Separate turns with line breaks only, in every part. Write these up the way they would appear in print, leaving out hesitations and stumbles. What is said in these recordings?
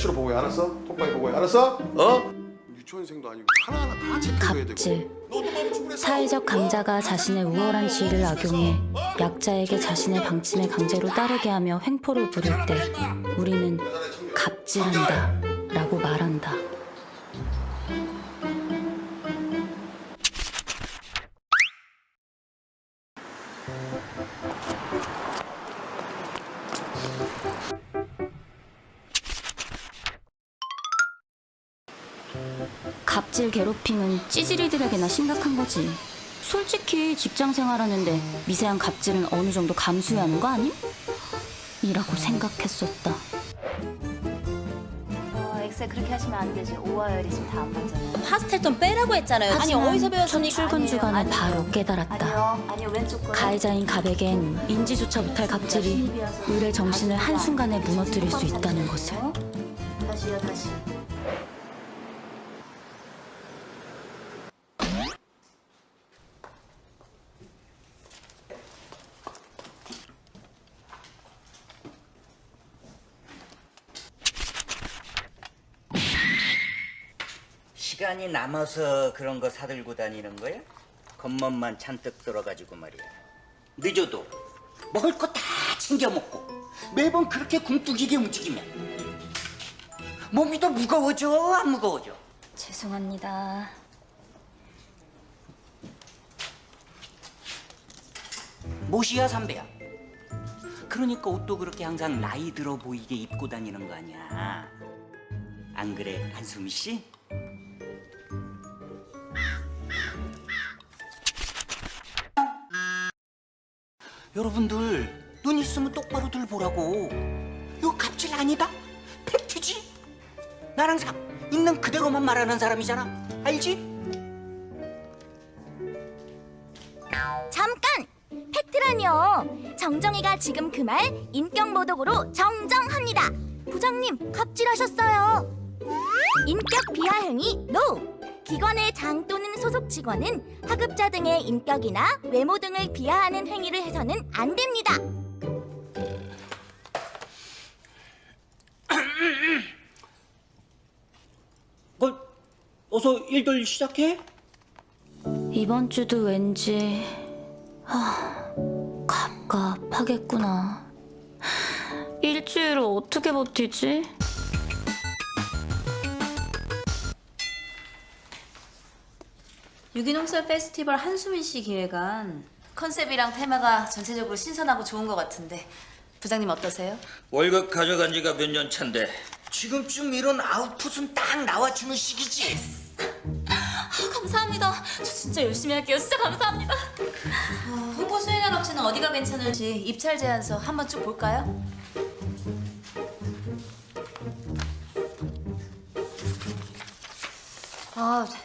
날씨로 보고해. 알았어? 톡방에 보고해. 알았어? 어? 유치원생도 아니고 하나하나 다 체크해줘야 되고.
갑질.
너도 마음 충분했어?
사회적 강자가 자신의 우월한 지위를 악용해 약자에게 자신의 방침에 강제로 따르게 하며 횡포를 부릴 때 우리는 갑질한다 라고 말한다. 갑질 괴롭힘은 찌질이들에게나 심각한 거지. 솔직히 직장 생활하는데 미세한 갑질은 어느 정도 감수해야 하는 거 아님? 이라고 생각했었다.
엑셀 그렇게 하시면 안 되죠. 오와열이 지금 다 안 맞잖아요.
파스텔 좀 빼라고 했잖아요. 아니
하지만
어디서
첫
배웠습니까?
출근 주간에 바로 깨달았다.
아니요 왼쪽 거.
가해자인 갑에겐 인지조차 못할 갑질이 의뢰 정신을 한순간에 무너뜨릴 수 있다는 것을.
다시요 다시.
시간이 남아서 그런 거 사들고 다니는 거야? 겉멋만 잔뜩 들어가지고 말이야. 늦어도 먹을 거 다 챙겨 먹고 매번 그렇게 굶뜨기게 움직이면 몸이 더 무거워져 안 무거워져?
죄송합니다.
못이야 삼배야. 그러니까 옷도 그렇게 항상 나이 들어 보이게 입고 다니는 거 아니야. 안 그래 한수미 씨? 여러분들 눈 있으면 똑바로들 보라고. 이거 갑질 아니다? 팩트지? 나랑 있는 그대로만 말하는 사람이잖아. 알지?
잠깐! 팩트라니요. 정정이가 지금 그 말 인격 모독으로 정정합니다. 부장님 갑질하셨어요. 인격 비하 행위 NO! 기관의 장 또는 소속 직원은 하급자 등의 인격이나 외모 등을 비하하는 행위를 해서는 안 됩니다.
어서 일들 시작해.
이번 주도 왠지 갑갑하겠구나. 일주일을 어떻게 버티지?
유기농설 페스티벌 한수민 씨 기획안 컨셉이랑 테마가 전체적으로 신선하고 좋은 것 같은데 부장님 어떠세요?
월급 가져간 지가 몇 년 차인데 지금쯤 이런 아웃풋은 딱 나와주는 시기지.
감사합니다. 저 진짜 열심히 할게요. 진짜 감사합니다. 홍보 수행할 업체는 어디가 괜찮을지 입찰 제안서 한번 쭉 볼까요?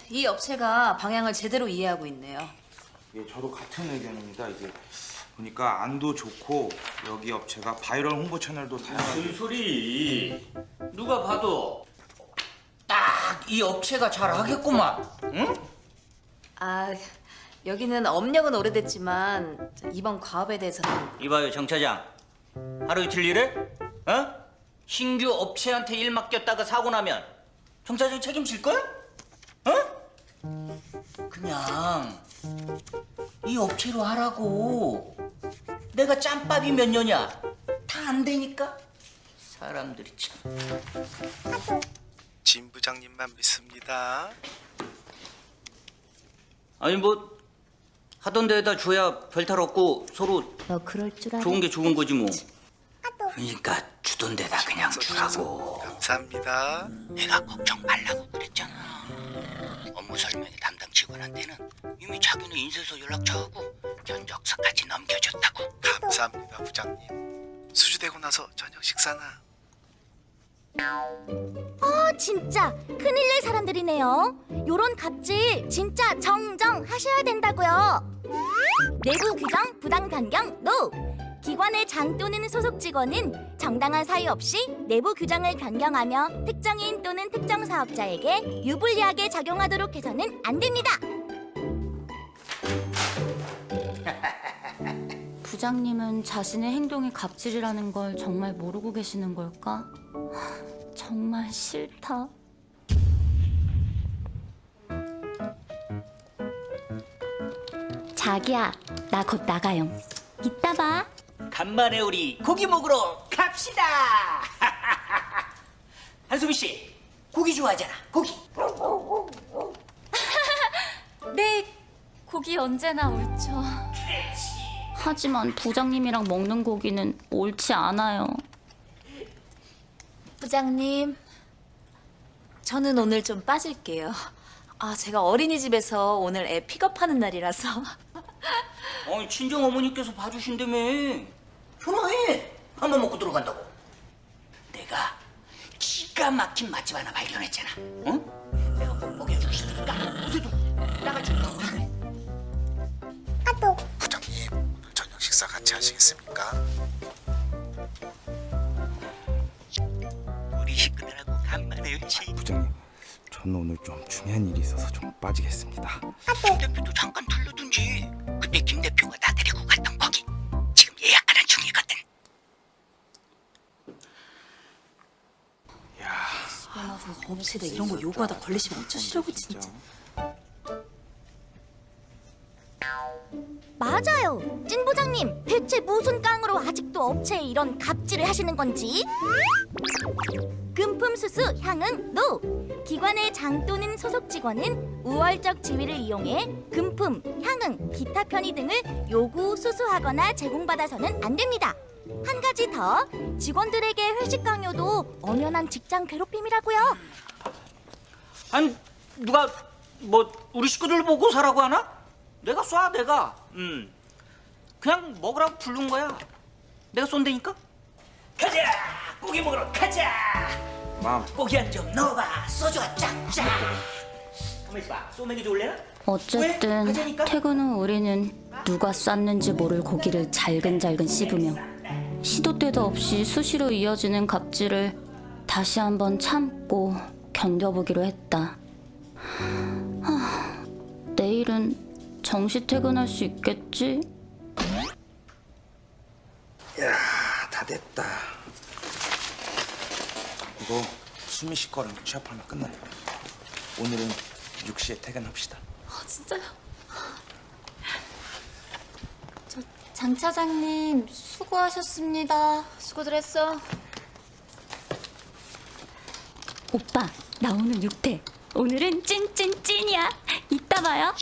이 업체가 방향을 제대로 이해하고 있네요.
예, 저도 같은 의견입니다. 이게 보니까 안도 좋고 여기 업체가 바이럴 홍보 채널도 다양하게.
소리 누가 봐도 딱 이 업체가 잘 하겠구만. 응?
여기는 업력은 오래됐지만 이번 과업에 대해서는
이봐요 정 차장, 하루 이틀 일해? 어? 신규 업체한테 일 맡겼다가 사고 나면 정 차장이 책임질 거야? 어? 그냥 이 업체로 하라고. 내가 짬밥이 몇 년이야? 다 안 되니까 사람들이 참.
진 부장님만 믿습니다.
아니 뭐 하던 데에다 줘야 별탈 없고 서로
너 그럴 줄 알아?
좋은 게 좋은 거지 뭐. 그러니까 주던 데다 그냥 주라고.
감사합니다.
내가 걱정 말라고 그랬잖아. 업무 설명회 담당 직원한테는 이미 자기는 인쇄소 연락처하고 견적서까지 넘겨줬다고.
감사합니다, 부장님. 수주되고 나서 저녁 식사나.
진짜 큰일 날 사람들이네요. 요런 갑질 진짜 정정하셔야 된다고요. 내부 규정 부당 변경 NO! 기관의 장 또는 소속 직원은 정당한 사유 없이 내부 규정을 변경하며 특정인 또는 특정 사업자에게 유불리하게 작용하도록 해서는 안 됩니다.
부장님은 자신의 행동이 갑질이라는 걸 정말 모르고 계시는 걸까? 정말 싫다. 자기야, 나 곧 나가요. 이따 봐.
간만에 우리 고기 먹으러 갑시다. 한수미 씨, 고기 좋아하잖아. 고기.
네, 고기 언제나 옳죠.
하지만 부장님이랑 먹는 고기는 옳지 않아요.
부장님, 저는 오늘 좀 빠질게요. 제가 어린이집에서 오늘 애 픽업하는 날이라서.
아니 친정 어머니께서 봐주신다며. 전화해. 한 번 먹고 들어간다고. 내가 기가 막힌 맛집 하나 발견했잖아. 응? 내가 못 먹여주고 싶으니까 요새도 나가줄까?
부장님 오늘 저녁 식사 같이 하시겠습니까?
우리 식구들하고 간만에 음식.
부장님, 저는 오늘 좀 중요한 일이 있어서 좀 빠지겠습니다.
김 대표도 잠깐 들르든지. 그때 김 대표가 나 데리고 갔던 거기. 지금 예약하는 중이거든.
업체다 이런 거 요구하다 걸리시면 어쩌시려고 진짜.
맞아요. 찐 부장님, 대체 무슨 깡으로 아직도 업체에 이런 갑질을 하시는 건지? 금품 수수 향응 노! 기관의 장 또는 소속 직원은 우월적 지위를 이용해 금품, 향응, 기타 편의 등을 요구, 수수하거나 제공받아서는 안 됩니다. 한 가지 더, 직원들에게 회식 강요도 엄연한 직장 괴롭힘이라고요.
아니 누가 뭐 우리 식구들 보고 사라고 하나? 내가 쏴 내가. 그냥 먹으라고 부른 거야. 내가 쏜다니까. 가자 고기 먹으러 가자.
맘,
고기 한 점 넣어봐. 소주가 짝짝. 가만히 있어봐. 소맥이 좋을래나? 왜?
어쨌든
가자니까?
퇴근 후 우리는 누가 쌌는지 모를 고기를 잘근잘근 씹으며 시도 때도 없이 수시로 이어지는 갑질을 다시 한번 참고 견뎌보기로 했다. 내일은 정시 퇴근할 수 있겠지?
야, 다 됐다. 이거 수미 씨 거랑 취합하면 끝나요. 오늘은 6시에 퇴근합시다.
진짜요? 장 차장님 수고하셨습니다. 수고들 했어.
오빠, 나 오늘 6퇴. 오늘은 찐찐찐이야. 이따 봐요.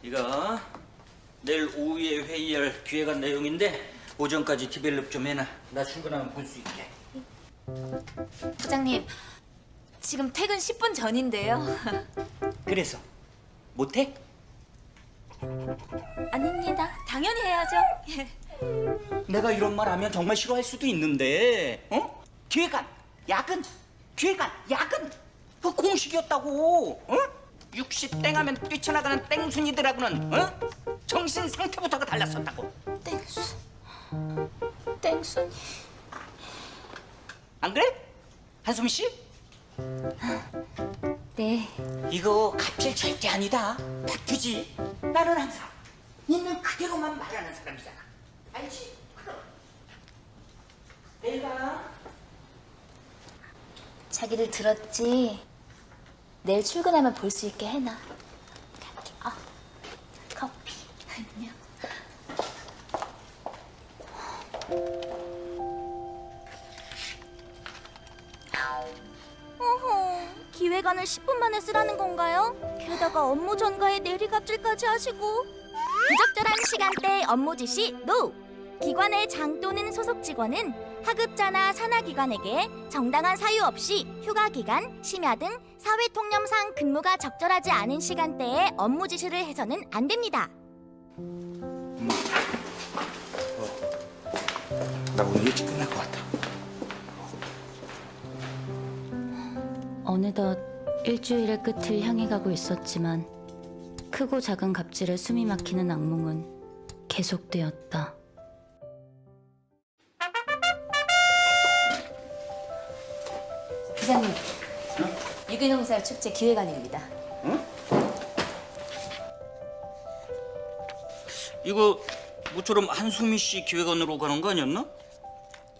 이거 내일 오후에 회의할 기획안 내용인데 오전까지 디벨롭 좀 해놔. 나 출근하면 볼 수 있게.
부장님, 지금 퇴근 10분 전인데요.
그래서 못해?
아닙니다. 당연히 해야죠.
내가 이런 말 하면 정말 싫어할 수도 있는데, 어? 기획안, 야근, 기획안, 야근. 그 공식이었다고, 어? 60 땡하면 뛰쳐나가는 땡순이들하고는, 어? 정신 상태부터가 달랐었다고.
땡순이.
안 그래? 한수미 씨?
네.
이거 갑질 절대 아니다. 팩트지. 나는 항상 있는 그대로만 말하는 사람이잖아. 알지? 그럼. 내가
자기들 들었지? 내일 출근하면 볼 수 있게 해놔. 커피. 안녕.
어허, 기획안을 10분 만에 쓰라는 건가요? 게다가 업무 전가에 내리갑질까지 하시고. 부적절한 시간대 업무 지시 NO! 기관의 장 또는 소속 직원은 하급자나 산하기관에게 정당한 사유 없이 휴가 기간, 심야 등 사회통념상 근무가 적절하지 않은 시간대에 업무 지시를 해서는 안 됩니다.
나 오늘 일찍 끝날 것 같아.
어느덧 일주일의 끝을 향해 가고 있었지만 크고 작은 갑질에 숨이 막히는 악몽은 계속되었다.
부장님, 유기농살 축제 기획안입니다.
이거 모처럼 한수미 씨 기획안으로 가는 거 아니었나?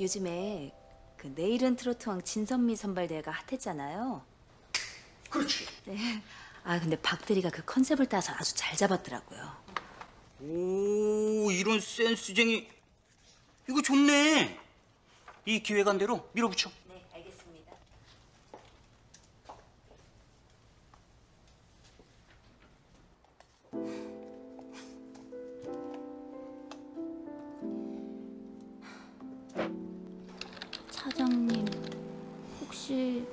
요즘에 그 내일은 트로트왕 진선미 선발대회가 핫했잖아요.
그렇지.
네. 아 근데 박대리가 그 컨셉을 따서 아주 잘 잡았더라고요.
오, 이런 센스쟁이. 이거 좋네. 이 기획안대로 밀어붙여.
네, 알겠습니다.
차장님, 혹시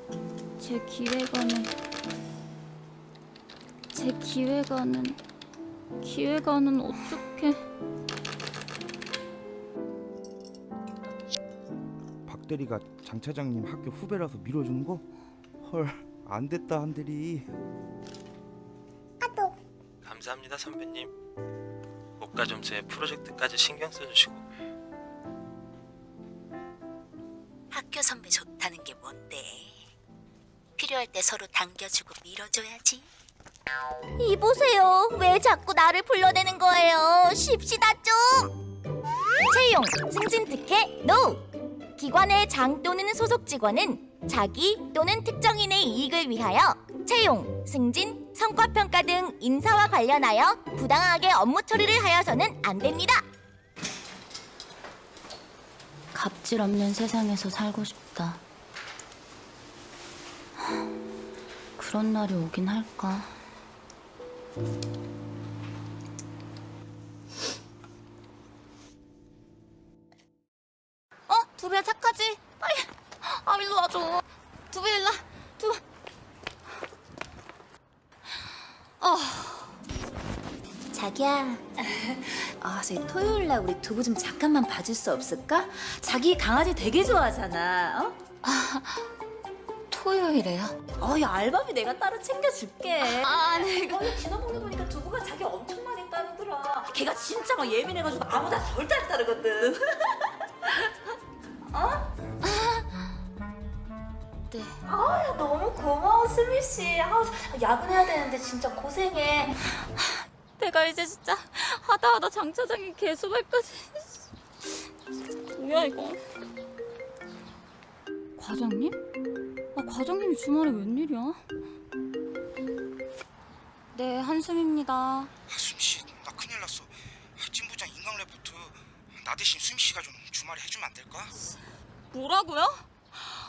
제 기획안은 어떻게?
박 대리가 장 차장님 학교 후배라서 밀어주는 거? 헐, 안 됐다 한대리.
감사합니다 선배님. 고가 점수에 프로젝트까지 신경 써주시고.
학교 선배 좋다는 게 뭔데? 필요할 때 서로 당겨주고 밀어줘야지.
이보세요. 왜 자꾸 나를 불러대는 거예요? 쉽시다 좀. 채용, 승진 특혜, NO! 기관의 장 또는 소속 직원은 자기 또는 특정인의 이익을 위하여 채용, 승진, 성과평가 등 인사와 관련하여 부당하게 업무 처리를 하여서는 안 됩니다.
갑질 없는 세상에서 살고 싶다. 그런 날이 오긴 할까?
두부야 착하지? 빨리. 아 일로 와줘. 두부 일로 와. 두부.
자기야. 아, 저기 토요일 날 우리 두부 좀 잠깐만 봐줄 수 없을까? 자기 강아지 되게 좋아하잖아. 어?
토요일에요?
야 알바비 내가 따로 챙겨줄게.
아니
지난번에 보니까 두부가 자기 엄청 많이 따르더라. 걔가 진짜 막 예민해가지고 아무나 절대 안 따르거든.
네.
야, 너무 고마워 수미 씨. 야근해야 되는데 진짜 고생해.
내가 이제 진짜 하다 장 차장이 개수발까지. 뭐야 이거? 과장님? 과장님이 주말에 웬일이야? 네, 한숨입니다.
수미 씨, 나 큰일 났어. 찐 부장 인강 레포트 나 대신 수미 씨가 좀 주말에 해주면 안 될까?
뭐라고요?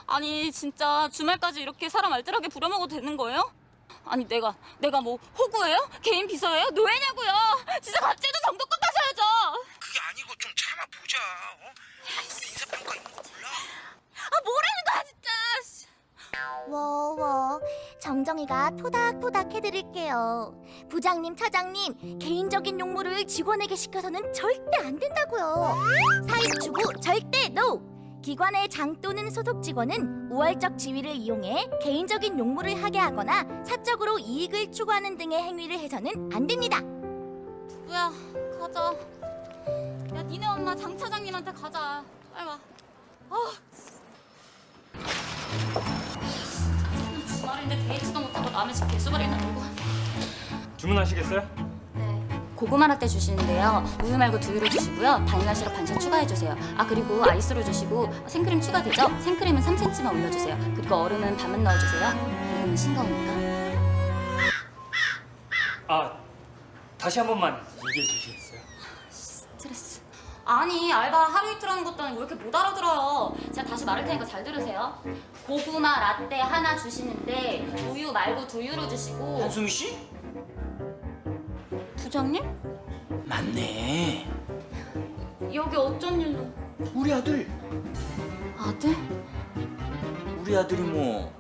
아니 진짜 주말까지 이렇게 사람 알뜰하게 부려먹어도 되는 거예요? 아니 내가 뭐 호구예요? 개인 비서예요? 노예냐고요? 진짜 갑질도 정도껏 하셔야죠.
그게 아니고 좀 참아보자. 앞으로 인사평가 이런 거 몰라?
뭐라는 거야 진짜.
워워, 정정이가 토닥토닥 해드릴게요. 부장님, 차장님, 개인적인 용무를 직원에게 시켜서는 절대 안 된다고요. 사익 추구 절대 NO! 기관의 장 또는 소속 직원은 우월적 지위를 이용해 개인적인 용무를 하게 하거나 사적으로 이익을 추구하는 등의 행위를 해서는 안 됩니다.
뭐야 가자. 야 니네 엄마 장 차장님한테 가자. 빨리 와. 주말인데 데이트도 못하고 남의 집 개수발이나 놀고.
주문하시겠어요?
고구마 라떼 주시는데요. 우유 말고 두유로 주시고요. 바닐라 시럽 반샷 추가해 주세요. 아그리고 아이스로 주시고 생크림 추가되죠? 생크림은 3cm만 올려주세요. 그리고 얼음은 반만 넣어주세요. 이거는 싱거우니까.
다시 한 번만 얘기해 주시겠어요?
스트레스. 아니 알바 하루 이틀 하는 것도 아니고 왜 이렇게 못 알아들어요. 제가 다시 말할 테니까 잘 들으세요. 고구마 라떼 하나 주시는데 우유 말고 두유로 주시고.
한수미 씨?
부장님?
맞네.
여기 어쩐 일로?
우리 아들.
아들?
우리 아들이 뭐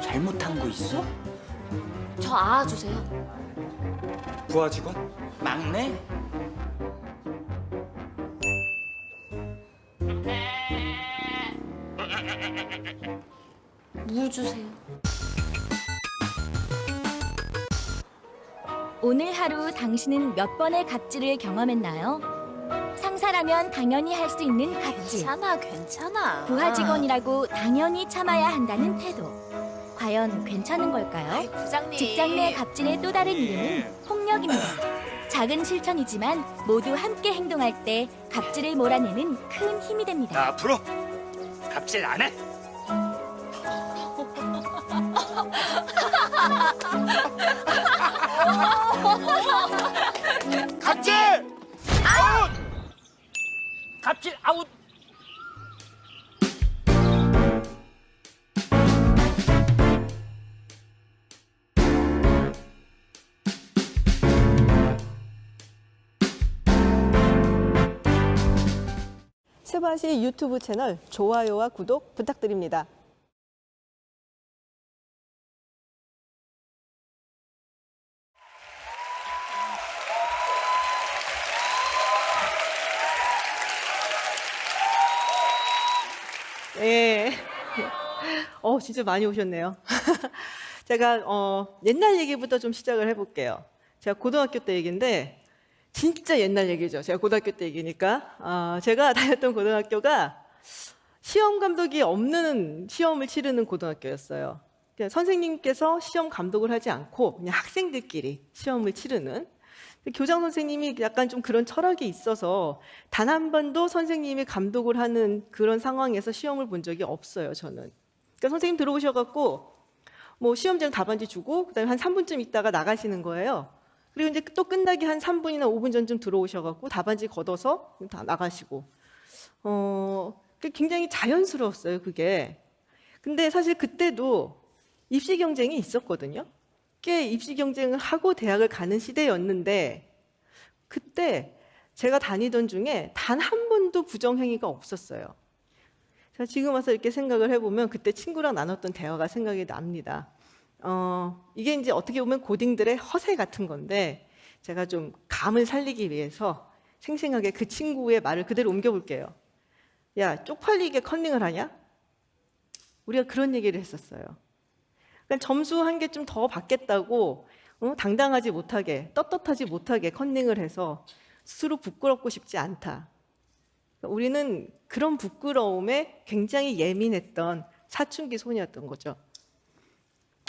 잘못한 거 있어?
저 주세요.
부하 직원?
막내?
물 주세요.
오늘 하루 당신은 몇 번의 갑질을 경험했나요? 상사라면 당연히 할 수 있는 갑질.
괜찮아.
부하 직원이라고 당연히 참아야 한다는 태도. 과연 괜찮은 걸까요?
부장님.
직장 내 갑질의 또 다른 이름은 폭력입니다. 작은 실천이지만 모두 함께 행동할 때 갑질을 몰아내는 큰 힘이 됩니다.
나 앞으로 갑질 안 해.
갑질!
아웃! 갑질 아웃.
세바시 유튜브 채널 좋아요와 구독 부탁드립니다. 예. 진짜 많이 오셨네요. 제가 옛날 얘기부터 좀 시작을 해볼게요. 제가 고등학교 때 얘기인데 진짜 옛날 얘기죠. 제가 고등학교 때 얘기니까. 제가 다녔던 고등학교가 시험 감독이 없는 시험을 치르는 고등학교였어요. 선생님께서 시험 감독을 하지 않고 그냥 학생들끼리 시험을 치르는. 교장 선생님이 약간 좀 그런 철학이 있어서 단 한 번도 선생님이 감독을 하는 그런 상황에서 시험을 본 적이 없어요, 저는. 그러니까 선생님 들어오셔갖고 뭐 시험장 답안지 주고 그다음에 한 3분쯤 있다가 나가시는 거예요. 그리고 이제 또 끝나기 한 3분이나 5분 전쯤 들어오셔갖고 답안지 걷어서 다 나가시고. 굉장히 자연스러웠어요, 그게. 근데 사실 그때도 입시 경쟁이 있었거든요. 꽤 입시 경쟁을 하고 대학을 가는 시대였는데 그때 제가 다니던 중에 단 한 번도 부정행위가 없었어요. 제가 지금 와서 이렇게 생각을 해보면 그때 친구랑 나눴던 대화가 생각이 납니다. 이게 이제 어떻게 보면 고딩들의 허세 같은 건데 제가 좀 감을 살리기 위해서 생생하게 그 친구의 말을 그대로 옮겨볼게요. 야, 쪽팔리게 컨닝을 하냐? 우리가 그런 얘기를 했었어요. 그러니까 점수 한 개 좀 더 받겠다고 당당하지 못하게, 떳떳하지 못하게 컨닝을 해서 스스로 부끄럽고 싶지 않다. 그러니까 우리는 그런 부끄러움에 굉장히 예민했던 사춘기 소녀였던 거죠.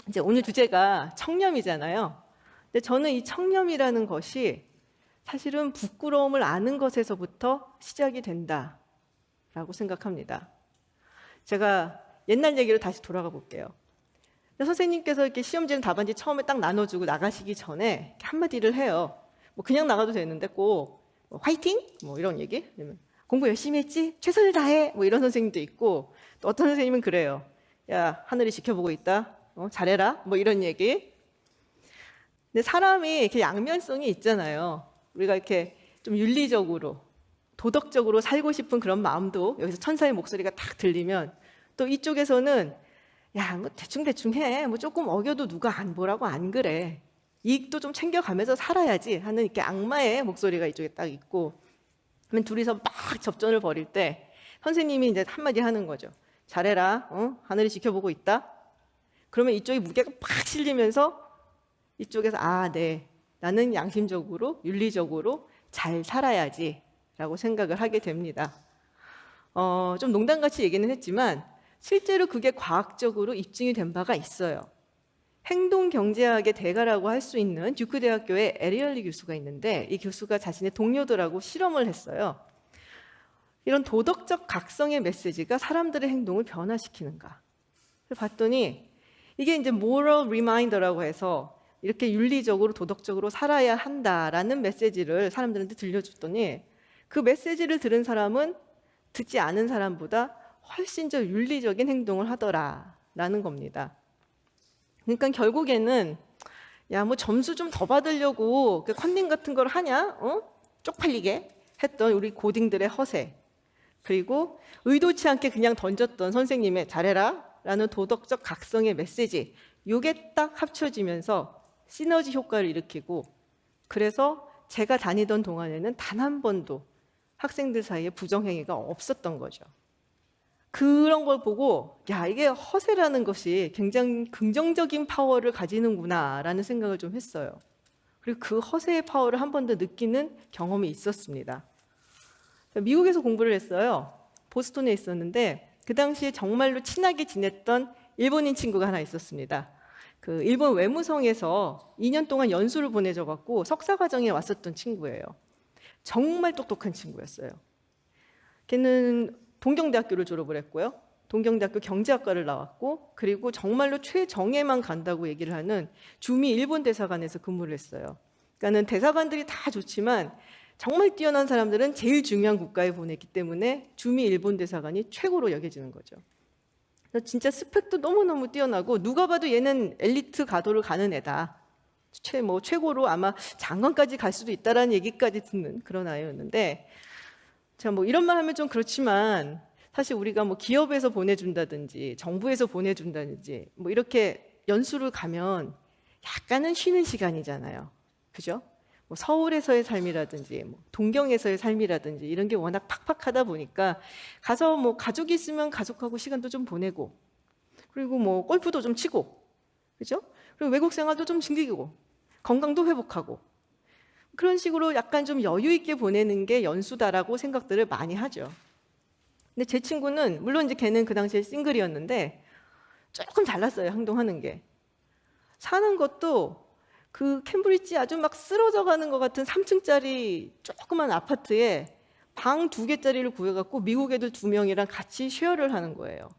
이제 오늘 주제가 청렴이잖아요. 근데 저는 이 청렴이라는 것이 사실은 부끄러움을 아는 것에서부터 시작이 된다라고 생각합니다. 제가 옛날 얘기로 다시 돌아가 볼게요. 선생님께서 이렇게 시험지는 답안지 처음에 딱 나눠주고 나가시기 전에 한마디를 해요. 뭐 그냥 나가도 되는데 꼭 화이팅? 뭐 이런 얘기? 아니면 공부 열심히 했지? 최선을 다해? 뭐 이런 선생님도 있고 또 어떤 선생님은 그래요. 야, 하늘이 지켜보고 있다. 잘해라. 뭐 이런 얘기. 근데 사람이 이렇게 양면성이 있잖아요. 우리가 이렇게 좀 윤리적으로, 도덕적으로 살고 싶은 그런 마음도 여기서 천사의 목소리가 딱 들리면 또 이쪽에서는 야, 뭐 대충 해. 뭐 조금 어겨도 누가 뭐라고 안 그래. 이익도 좀 챙겨가면서 살아야지 하는 이렇게 악마의 목소리가 이쪽에 딱 있고, 그러면 둘이서 막 접전을 벌일 때 선생님이 이제 한마디 하는 거죠. 잘해라. 하늘이 지켜보고 있다. 그러면 이쪽이 무게가 팍 실리면서 이쪽에서 네. 나는 양심적으로, 윤리적으로 잘 살아야지라고 생각을 하게 됩니다. 좀 농담같이 얘기는 했지만 실제로 그게 과학적으로 입증이 된 바가 있어요. 행동경제학의 대가라고 할 수 있는 듀크 대학교의 에리얼리 교수가 있는데 이 교수가 자신의 동료들하고 실험을 했어요. 이런 도덕적 각성의 메시지가 사람들의 행동을 변화시키는가. 봤더니 이게 이제 moral reminder라고 해서 이렇게 윤리적으로 도덕적으로 살아야 한다라는 메시지를 사람들한테 들려줬더니 그 메시지를 들은 사람은 듣지 않은 사람보다 훨씬 더 윤리적인 행동을 하더라라는 겁니다. 그러니까 결국에는 야, 뭐 점수 좀 더 받으려고 그 컨닝 같은 걸 하냐? 쪽팔리게 했던 우리 고딩들의 허세, 그리고 의도치 않게 그냥 던졌던 선생님의 잘해라 라는 도덕적 각성의 메시지, 이게 딱 합쳐지면서 시너지 효과를 일으키고, 그래서 제가 다니던 동안에는 단 한 번도 학생들 사이에 부정행위가 없었던 거죠. 그런 걸 보고 야, 이게 허세라는 것이 굉장히 긍정적인 파워를 가지는구나라는 생각을 좀 했어요. 그리고 그 허세의 파워를 한 번 더 느끼는 경험이 있었습니다. 미국에서 공부를 했어요. 보스턴에 있었는데 그 당시에 정말로 친하게 지냈던 일본인 친구가 하나 있었습니다. 그 일본 외무성에서 2년 동안 연수를 보내줘 갖고 석사과정에 왔었던 친구예요. 정말 똑똑한 친구였어요. 걔는 동경대학교를 졸업을 했고요. 동경대학교 경제학과를 나왔고, 그리고 정말로 최정예만 간다고 얘기를 하는 주미 일본 대사관에서 근무를 했어요. 그러니까는 대사관들이 다 좋지만 정말 뛰어난 사람들은 제일 중요한 국가에 보냈기 때문에 주미 일본 대사관이 최고로 여겨지는 거죠. 그래서 진짜 스펙도 너무너무 뛰어나고 누가 봐도 얘는 엘리트 가도를 가는 애다. 최고로 아마 장관까지 갈 수도 있다라는 얘기까지 듣는 그런 아이였는데, 자, 뭐 이런 말 하면 좀 그렇지만 사실 우리가 뭐 기업에서 보내준다든지 정부에서 보내준다든지 뭐 이렇게 연수를 가면 약간은 쉬는 시간이잖아요. 그죠? 뭐 서울에서의 삶이라든지 뭐 동경에서의 삶이라든지 이런 게 워낙 팍팍하다 보니까 가서 뭐 가족이 있으면 가족하고 시간도 좀 보내고, 그리고 뭐 골프도 좀 치고, 그죠? 그리고 외국 생활도 좀 즐기고 건강도 회복하고, 그런 식으로 약간 좀 여유 있게 보내는 게 연수다라고 생각들을 많이 하죠. 근데 제 친구는 물론 이제 걔는 그 당시에 싱글이었는데 조금 달랐어요. 행동하는 게. 사는 것도 그 캠브리지 아주 막 쓰러져 가는 것 같은 3층짜리 조그만 아파트에 방 2개짜리를 구해갖고 미국 애들 2명이랑 같이 쉐어를 하는 거예요.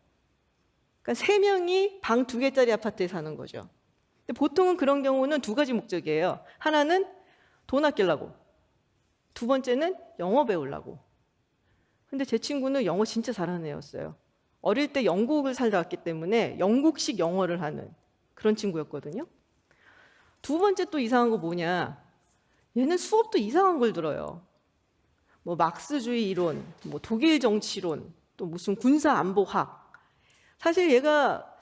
그러니까 3명이 방 2개짜리 아파트에 사는 거죠. 근데 보통은 그런 경우는 2가지 목적이에요. 하나는 돈 아끼려고, 2번째는 영어 배우려고. 근데 제 친구는 영어 진짜 잘하는 애였어요. 어릴 때 영국을 살다 왔기 때문에 영국식 영어를 하는 그런 친구였거든요. 2번째 또 이상한 거 뭐냐? 얘는 수업도 이상한 걸 들어요. 뭐 막스주의 이론, 뭐 독일 정치론, 또 무슨 군사 안보학. 사실 얘가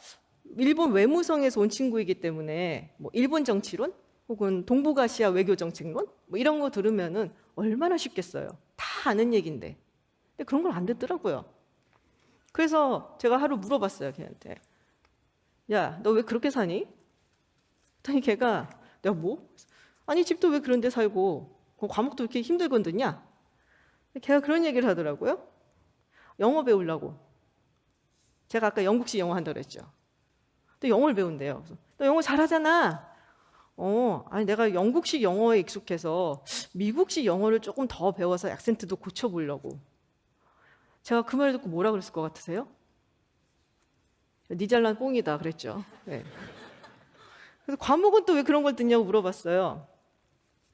일본 외무성에서 온 친구이기 때문에 뭐 일본 정치론 혹은 동북아시아 외교 정책론 뭐 이런 거 들으면은 얼마나 쉽겠어요. 다 아는 얘긴데. 근데 그런 걸 안 듣더라고요. 그래서 제가 하루 물어봤어요, 걔한테. 야, 너 왜 그렇게 사니? 그랬더니 걔가, 내가 뭐? 아니, 집도 왜 그런 데 살고 과목도 이렇게 힘들거든요. 걔가 그런 얘기를 하더라고요. 영어 배우려고. 제가 아까 영국식 영어 한다고 그랬죠. 또 영어를 배운대요. 그래서 너 영어 잘하잖아. 아니 내가 영국식 영어에 익숙해서 미국식 영어를 조금 더 배워서 액센트도 고쳐보려고. 제가 그 말 듣고 뭐라 그랬을 것 같으세요? 니 잘난 뽕이다 그랬죠. 네. 그래서 과목은 또 왜 그런 걸 듣냐고 물어봤어요.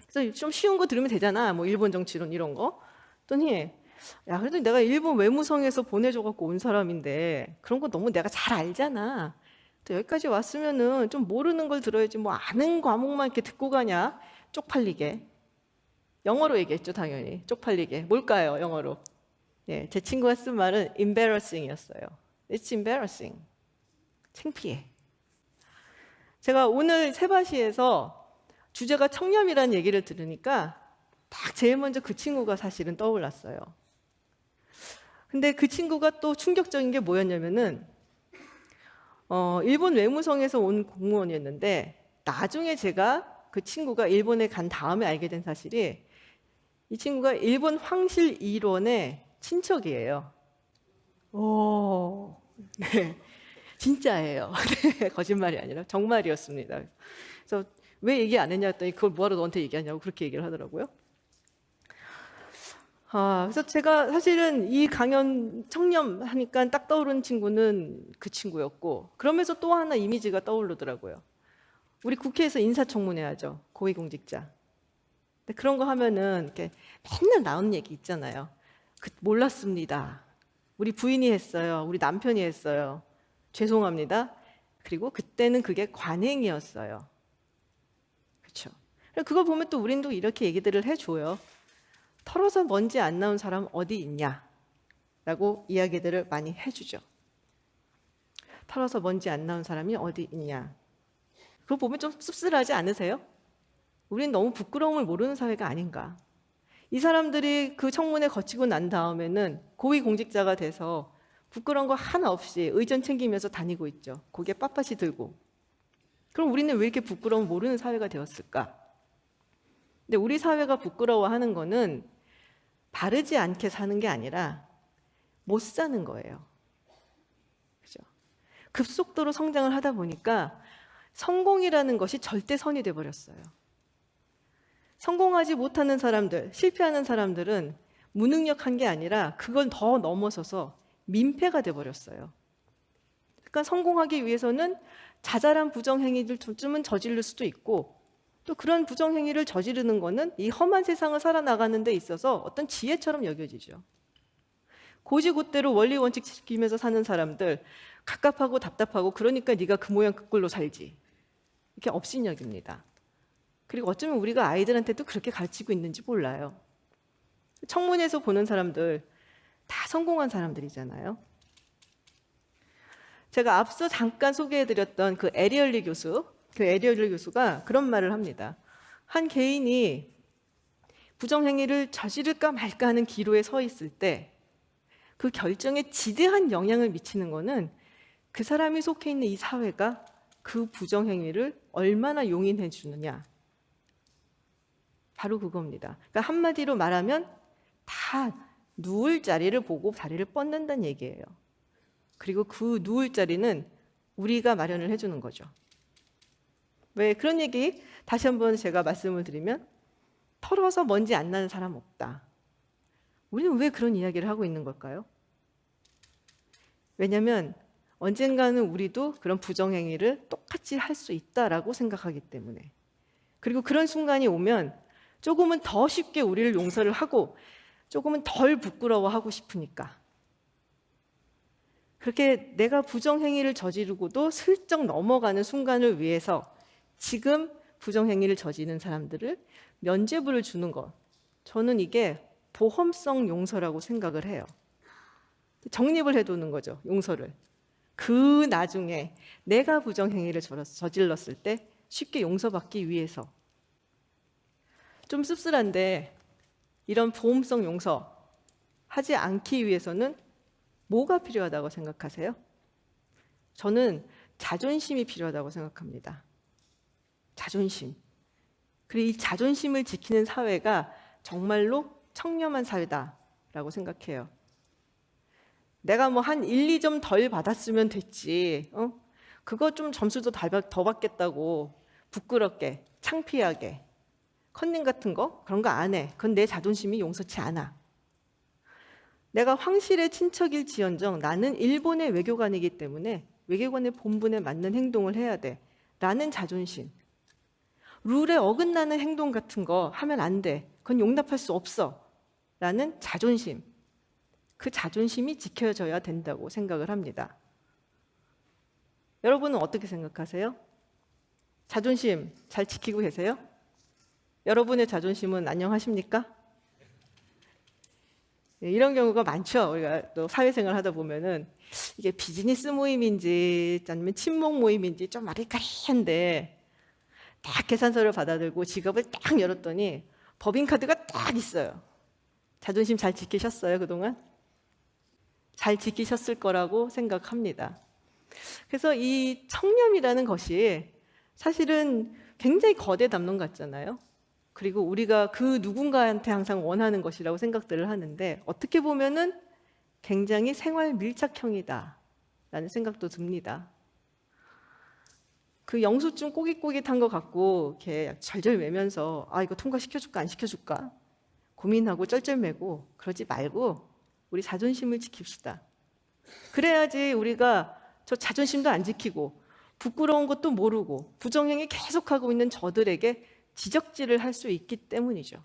그래서 좀 쉬운 거 들으면 되잖아. 뭐 일본 정치론 이런 거. 그랬더니 야, 그래도 내가 일본 외무성에서 보내줘갖고 온 사람인데 그런 거 너무 내가 잘 알잖아. 또 여기까지 왔으면은 좀 모르는 걸 들어야지 뭐 아는 과목만 이렇게 듣고 가냐? 쪽팔리게. 영어로 얘기했죠, 당연히. 쪽팔리게. 뭘까요, 영어로? 예, 제 친구가 쓴 말은 embarrassing이었어요. It's embarrassing. 창피해. 제가 오늘 세바시에서 주제가 청렴이라는 얘기를 들으니까 딱 제일 먼저 그 친구가 사실은 떠올랐어요. 근데 그 친구가 또 충격적인 게 뭐였냐면은 일본 외무성에서 온 공무원이었는데 나중에 제가 그 친구가 일본에 간 다음에 알게 된 사실이 이 친구가 일본 황실 일원의 친척이에요. 오, 네, 진짜예요. 네, 거짓말이 아니라 정말이었습니다. 그래서 왜 얘기 안 했냐 했더니 그걸 뭐하러 너한테 얘기하냐고 그렇게 얘기를 하더라고요. 그래서 제가 사실은 이 강연 청렴 하니까 딱 떠오른 친구는 그 친구였고, 그러면서 또 하나 이미지가 떠오르더라고요. 우리 국회에서 인사청문회 하죠. 고위공직자. 근데 그런 거 하면은 이렇게 맨날 나오는 얘기 있잖아요. 몰랐습니다. 우리 부인이 했어요. 우리 남편이 했어요. 죄송합니다. 그리고 그때는 그게 관행이었어요. 그렇죠. 그거 보면 또 우린 또 이렇게 얘기들을 해줘요. 털어서 먼지 안 나온 사람 어디 있냐? 라고 이야기들을 많이 해주죠. 털어서 먼지 안 나온 사람이 어디 있냐? 그거 보면 좀 씁쓸하지 않으세요? 우린 너무 부끄러움을 모르는 사회가 아닌가. 이 사람들이 그 청문회 거치고 난 다음에는 고위공직자가 돼서 부끄러운 거 하나 없이 의전 챙기면서 다니고 있죠. 고개 빳빳이 들고. 그럼 우리는 왜 이렇게 부끄러움 모르는 사회가 되었을까? 근데 우리 사회가 부끄러워하는 거는 바르지 않게 사는 게 아니라 못 사는 거예요. 그죠? 급속도로 성장을 하다 보니까 성공이라는 것이 절대 선이 돼 버렸어요. 성공하지 못하는 사람들, 실패하는 사람들은 무능력한 게 아니라 그걸 더 넘어서서 민폐가 돼 버렸어요. 그러니까 성공하기 위해서는 자잘한 부정행위를 좀은 저지를 수도 있고, 또 그런 부정행위를 저지르는 거는 이 험한 세상을 살아나가는 데 있어서 어떤 지혜처럼 여겨지죠. 고지고대로 원리 원칙 지키면서 사는 사람들, 갑갑하고 답답하고 그러니까 네가 그 모양 그 꼴로 살지, 이렇게 업신여깁니다. 그리고 어쩌면 우리가 아이들한테도 그렇게 가르치고 있는지 몰라요. 청문회에서 보는 사람들 다 성공한 사람들이잖아요. 제가 앞서 잠깐 소개해드렸던 그 에리얼리 교수가 그런 말을 합니다. 한 개인이 부정행위를 저지를까 말까 하는 기로에 서 있을 때 그 결정에 지대한 영향을 미치는 거는 그 사람이 속해 있는 이 사회가 그 부정행위를 얼마나 용인해 주느냐, 바로 그겁니다. 그러니까 한마디로 말하면 다 누울 자리를 보고 다리를 뻗는다는 얘기예요. 그리고 그 누울 자리는 우리가 마련을 해주는 거죠. 왜 그런 얘기 다시 한번 제가 말씀을 드리면, 털어서 먼지 안 나는 사람 없다. 우리는 왜 그런 이야기를 하고 있는 걸까요? 왜냐하면 언젠가는 우리도 그런 부정행위를 똑같이 할 수 있다라고 생각하기 때문에. 그리고 그런 순간이 오면 조금은 더 쉽게 우리를 용서를 하고 조금은 덜 부끄러워하고 싶으니까. 그렇게 내가 부정행위를 저지르고도 슬쩍 넘어가는 순간을 위해서 지금 부정행위를 저지르는 사람들을 면죄부를 주는 것, 저는 이게 보험성 용서라고 생각을 해요. 정립을 해두는 거죠, 용서를. 그 나중에 내가 부정행위를 저질렀을 때 쉽게 용서받기 위해서. 좀 씁쓸한데 이런 보험성 용서 하지 않기 위해서는 뭐가 필요하다고 생각하세요? 저는 자존심이 필요하다고 생각합니다. 자존심. 그리고 이 자존심을 지키는 사회가 정말로 청렴한 사회다라고 생각해요. 내가 뭐 한 1, 2점 덜 받았으면 됐지, 그거 좀 점수도 더 받겠다고 부끄럽게, 창피하게, 컨닝 같은 거 그런 거 안 해. 그건 내 자존심이 용서치 않아. 내가 황실의 친척일지언정 나는 일본의 외교관이기 때문에 외교관의 본분에 맞는 행동을 해야 돼 라는 자존심. 룰에 어긋나는 행동 같은 거 하면 안 돼. 그건 용납할 수 없어 라는 자존심. 그 자존심이 지켜져야 된다고 생각을 합니다. 여러분은 어떻게 생각하세요? 자존심 잘 지키고 계세요? 여러분의 자존심은 안녕하십니까? 이런 경우가 많죠. 우리가 또 사회생활 하다 보면은 이게 비즈니스 모임인지 아니면 친목 모임인지 좀 아리까리한데 딱 계산서를 받아들고 지갑을 딱 열었더니 법인카드가 딱 있어요. 자존심 잘 지키셨어요, 그동안? 잘 지키셨을 거라고 생각합니다. 그래서 이 청렴이라는 것이 사실은 굉장히 거대 담론 같잖아요. 그리고 우리가 그 누군가한테 항상 원하는 것이라고 생각들을 하는데 어떻게 보면은 굉장히 생활 밀착형이다 라는 생각도 듭니다. 그 영수증 꼬깃꼬깃한 거 갖고 이렇게 절절 매면서 이거 통과시켜줄까 안 시켜줄까 고민하고 쩔쩔매고 그러지 말고 우리 자존심을 지킵시다. 그래야지 우리가 저 자존심도 안 지키고 부끄러운 것도 모르고 부정행위 계속하고 있는 저들에게 지적질을 할 수 있기 때문이죠.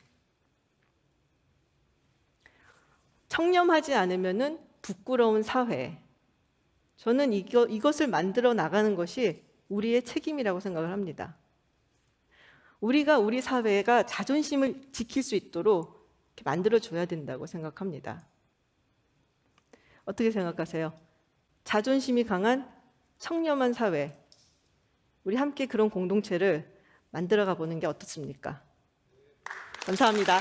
청렴하지 않으면은 부끄러운 사회. 저는 이것을 만들어 나가는 것이 우리의 책임이라고 생각을 합니다. 우리가 우리 사회가 자존심을 지킬 수 있도록 이렇게 만들어줘야 된다고 생각합니다. 어떻게 생각하세요? 자존심이 강한 청렴한 사회. 우리 함께 그런 공동체를 만들어가 보는 게 어떻습니까? 감사합니다.